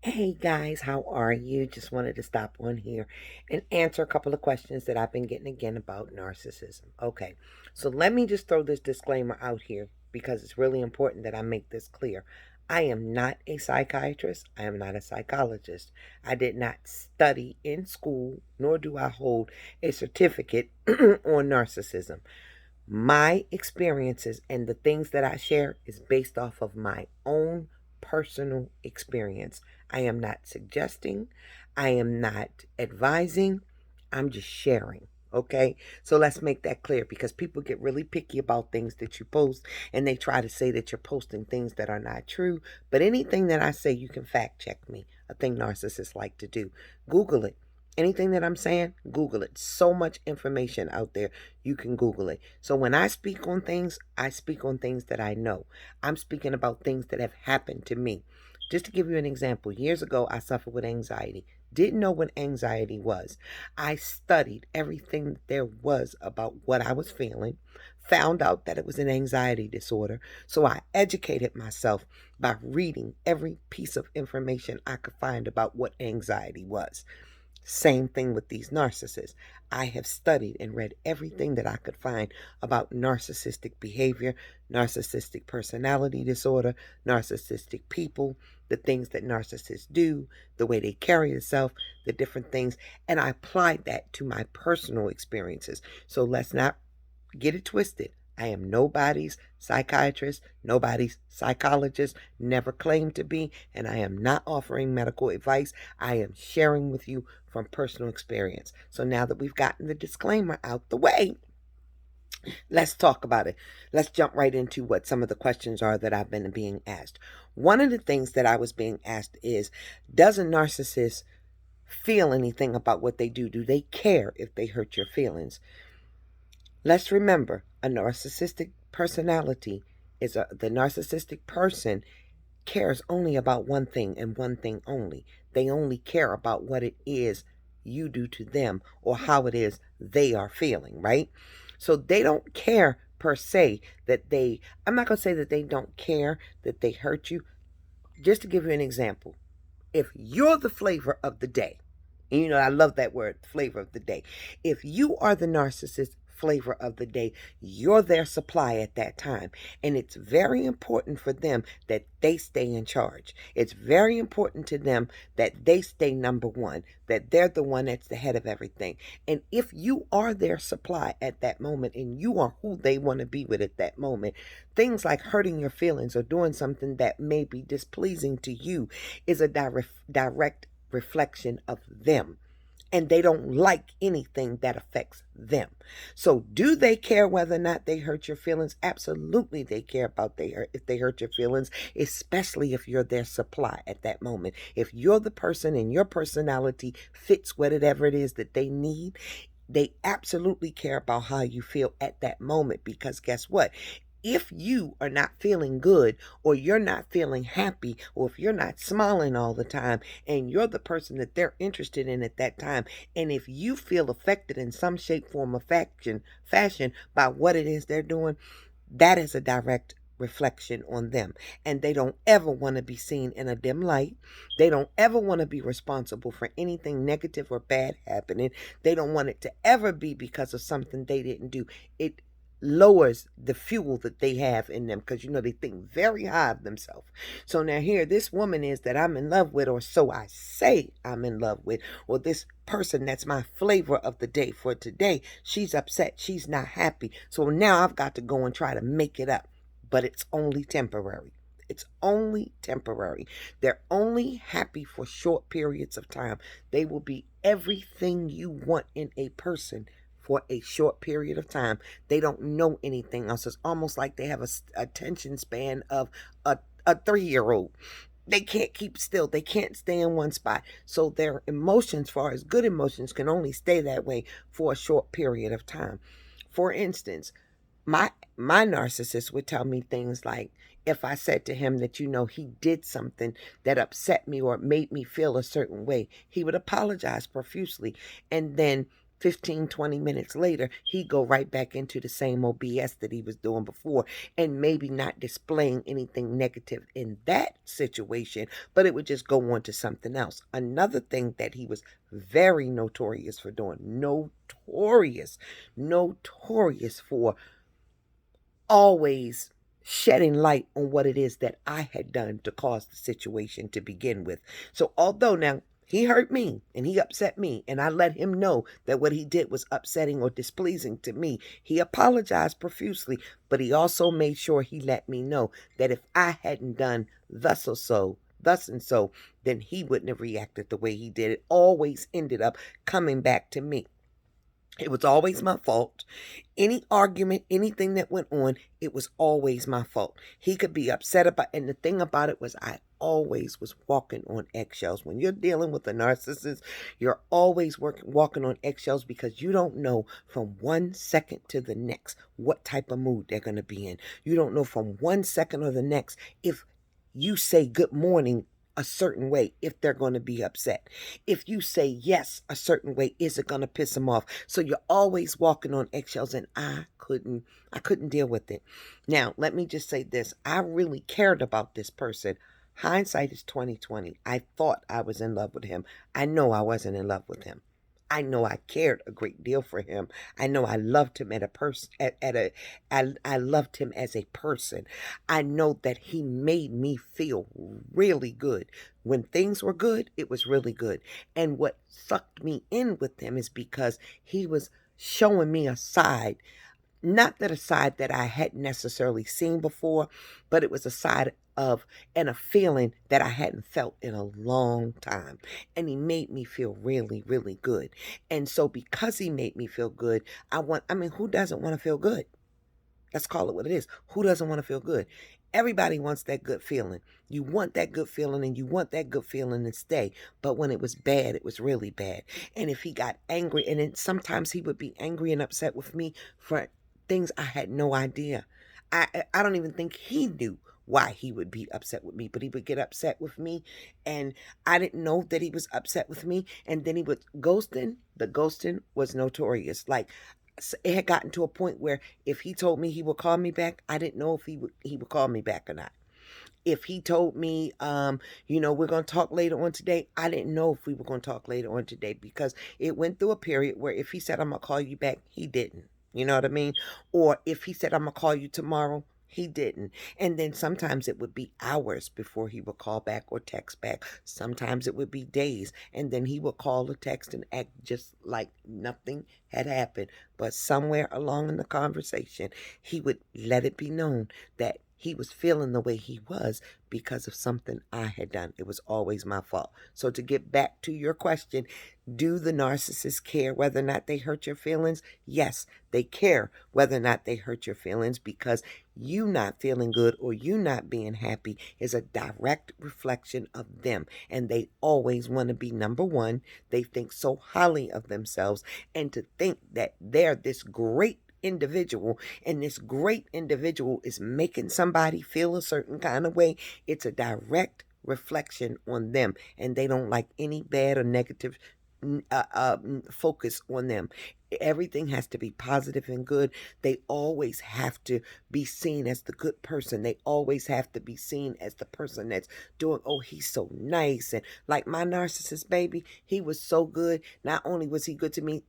Hey guys, how are you? Just wanted to stop on here and answer a couple of questions that I've been getting again about narcissism. Okay, so let me just throw this disclaimer out here because it's really important that I make this clear. I am not a psychiatrist. I am not a psychologist. I did not study in school, nor do I hold a certificate on narcissism. My experiences and the things that I share is based off of my own personal experience. I am not suggesting, I am not advising, I'm just sharing. Okay, so let's make that clear because people get really picky about things that you post and they try to say that you're posting things that are not true. But anything that I say, you can fact check me, a thing narcissists like to do. Google it. Anything that I'm saying, Google it. So much information out there, you can Google it. So when I speak on things, I speak on things that I know. I'm speaking about things that have happened to me. Just to give you an example, years ago, I suffered with anxiety. Didn't know what anxiety was. I studied everything that there was about what I was feeling, found out that it was an anxiety disorder. So I educated myself by reading every piece of information I could find about what anxiety was. Same thing with these narcissists. I have studied and read everything that I could find about narcissistic behavior, narcissistic personality disorder, narcissistic people, the things that narcissists do, the way they carry themselves, the different things, and I applied that to my personal experiences. So let's not get it twisted. I am nobody's psychiatrist, nobody's psychologist, never claimed to be, and I am not offering medical advice. I am sharing with you from personal experience. So now that we've gotten the disclaimer out the way, let's talk about it. Let's jump right into what some of the questions are that I've been being asked. One of the things that I was being asked is, does a narcissist feel anything about what they do? Do they care if they hurt your feelings? Let's remember, a narcissistic personality the narcissistic person cares only about one thing and one thing only. They only care about what it is you do to them or how it is they are feeling, right? So they don't care per se I'm not going to say that they don't care that they hurt you. Just to give you an example, if you're the flavor of the day, and I love that word, flavor of the day. If you are the narcissist flavor of the day, you're their supply at that time. And it's very important for them that they stay in charge. It's very important to them that they stay number one, that they're the one that's the head of everything. And if you are their supply at that moment and you are who they want to be with at that moment, things like hurting your feelings or doing something that may be displeasing to you is a direct reflection of them, and they don't like anything that affects them. So do they care whether or not they hurt your feelings? Absolutely, they care about if they hurt your feelings, especially if you're their supply at that moment. If you're the person and your personality fits whatever it is that they need, they absolutely care about how you feel at that moment, because guess what? If you are not feeling good, or you're not feeling happy, or if you're not smiling all the time, and you're the person that they're interested in at that time, and if you feel affected in some shape, form, or fashion by what it is they're doing, that is a direct reflection on them. And they don't ever want to be seen in a dim light. They don't ever want to be responsible for anything negative or bad happening. They don't want it to ever be because of something they didn't do. It lowers the fuel that they have in them, because they think very high of themselves. So now here, this woman is that I'm in love with, or so I say I'm in love with, or this person that's my flavor of the day for today, she's upset, she's not happy. So now I've got to go and try to make it up. But it's only temporary. It's only temporary. They're only happy for short periods of time. They will be everything you want in a person for a short period of time. They don't know anything else. It's almost like they have a attention span of a 3-year-old. They can't keep still. They can't stay in one spot. So their emotions, far as good emotions, can only stay that way for a short period of time. For instance, my narcissist would tell me things like, if I said to him that he did something that upset me or made me feel a certain way, he would apologize profusely, and then 15, 20 minutes later, he'd go right back into the same old BS that he was doing before, and maybe not displaying anything negative in that situation, but it would just go on to something else. Another thing that he was very notorious for doing, notorious for always shedding light on what it is that I had done to cause the situation to begin with. So although now he hurt me and he upset me, and I let him know that what he did was upsetting or displeasing to me, he apologized profusely, but he also made sure he let me know that if I hadn't done thus and so, then he wouldn't have reacted the way he did. It always ended up coming back to me. It was always my fault. Any argument, anything that went on, it was always my fault. He could be upset about, and the thing about it was I always was walking on eggshells. When you're dealing with a narcissist, you're always walking on eggshells because you don't know from 1 second to the next what type of mood they're going to be in. You don't know from 1 second or the next if you say good morning a certain way, if they're going to be upset. If you say yes a certain way, is it going to piss them off? So you're always walking on eggshells, and I couldn't deal with it. Now, let me just say this. I really cared about this person. Hindsight is 2020. I thought I was in love with him. I know I wasn't in love with him. I know I cared a great deal for him. I know I loved him I loved him as a person. I know that he made me feel really good. When things were good, it was really good. And what sucked me in with him is because he was showing me a side, not that a side that I hadn't necessarily seen before, but it was a side of and a feeling that I hadn't felt in a long time. And he made me feel really, really good. And so because he made me feel good, who doesn't want to feel good? Let's call it what it is. Who doesn't want to feel good? Everybody wants that good feeling. You want that good feeling, and you want that good feeling to stay. But when it was bad, it was really bad. And if he got angry, and then sometimes he would be angry and upset with me for things I had no idea. I don't even think he knew why he would be upset with me, but he would get upset with me, and I didn't know that he was upset with me. And then he would ghosting. The ghosting was notorious. Like, it had gotten to a point where if he told me he would call me back, I didn't know if he would call me back or not. If he told me, we're going to talk later on today, I didn't know if we were going to talk later on today, because it went through a period where if he said, I'm going to call you back, he didn't. You know what I mean? Or if he said, I'm going to call you tomorrow, he didn't. And then sometimes it would be hours before he would call back or text back. Sometimes it would be days. And then he would call or text and act just like nothing had happened. But somewhere along in the conversation, he would let it be known that he was feeling the way he was because of something I had done. It was always my fault. So to get back to your question, do the narcissists care whether or not they hurt your feelings? Yes, they care whether or not they hurt your feelings, because you not feeling good or you not being happy is a direct reflection of them. And they always want to be number one. They think so highly of themselves, and to think that they're this great individual, and this great individual is making somebody feel a certain kind of way, it's a direct reflection on them, and they don't like any bad or negative focus on them. Everything has to be positive and good. They always have to be seen as the good person. They always have to be seen as the person that's doing, oh, he's so nice. And like my narcissist baby, he was so good. Not only was he good to me,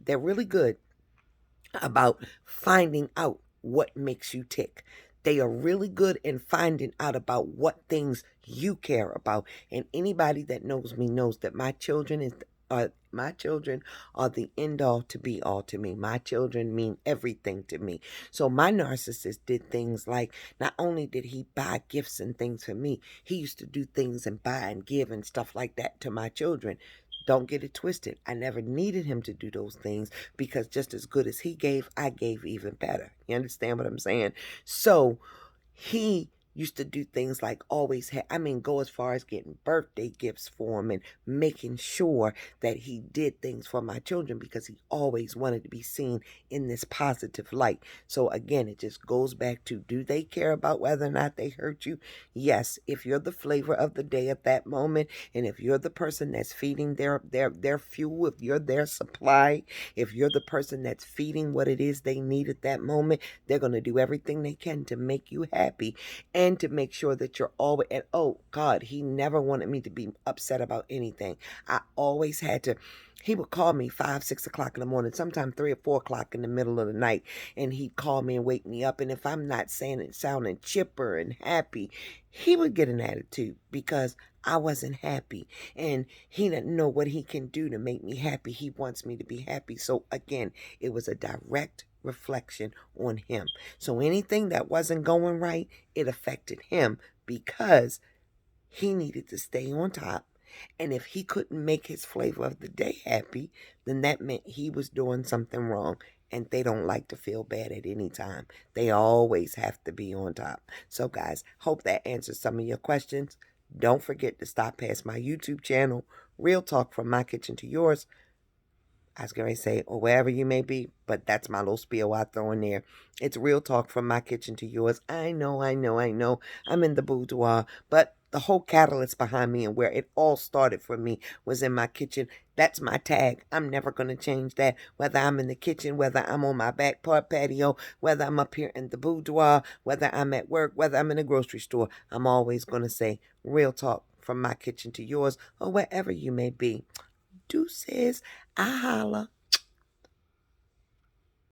they're really good about finding out what makes you tick. They are really good in finding out about what things you care about. And anybody that knows me knows that my children are the end all to be all to me. My children mean everything to me. So my narcissist did things like, not only did he buy gifts and things for me, he used to do things and buy and give and stuff like that to my children. Don't get it twisted. I never needed him to do those things, because just as good as he gave, I gave even better. You understand what I'm saying? So he used to do things like always have, I mean, go as far as getting birthday gifts for him and making sure that he did things for my children because he always wanted to be seen in this positive light. So again, it just goes back to, do they care about whether or not they hurt you? Yes, if you're the flavor of the day at that moment, and if you're the person that's feeding their fuel, if you're their supply, if you're the person that's feeding what it is they need at that moment, they're going to do everything they can to make you happy and to make sure that you're always, and oh God, he never wanted me to be upset about anything. I always had to, he would call me 5, 6 o'clock in the morning, sometimes 3 or 4 o'clock in the middle of the night, and he'd call me and wake me up. And if I'm not saying it, sounding chipper and happy, he would get an attitude because I wasn't happy, and he didn't know what he can do to make me happy. He wants me to be happy. So again, it was a direct reflection on him. So anything that wasn't going right, it affected him because he needed to stay on top. And if he couldn't make his flavor of the day happy, then that meant he was doing something wrong. And they don't like to feel bad at any time. They always have to be on top. So guys, hope that answers some of your questions. Don't forget to stop past my YouTube channel, Real Talk From My Kitchen to Yours. I was going to say, or wherever you may be, but that's my little spiel I throw in there. It's Real Talk From My Kitchen to Yours. I know. I'm in the boudoir, but the whole catalyst behind me and where it all started for me was in my kitchen. That's my tag. I'm never going to change that. Whether I'm in the kitchen, whether I'm on my back part patio, whether I'm up here in the boudoir, whether I'm at work, whether I'm in a grocery store, I'm always going to say Real Talk From My Kitchen to Yours, or wherever you may be. Deuces. I holla.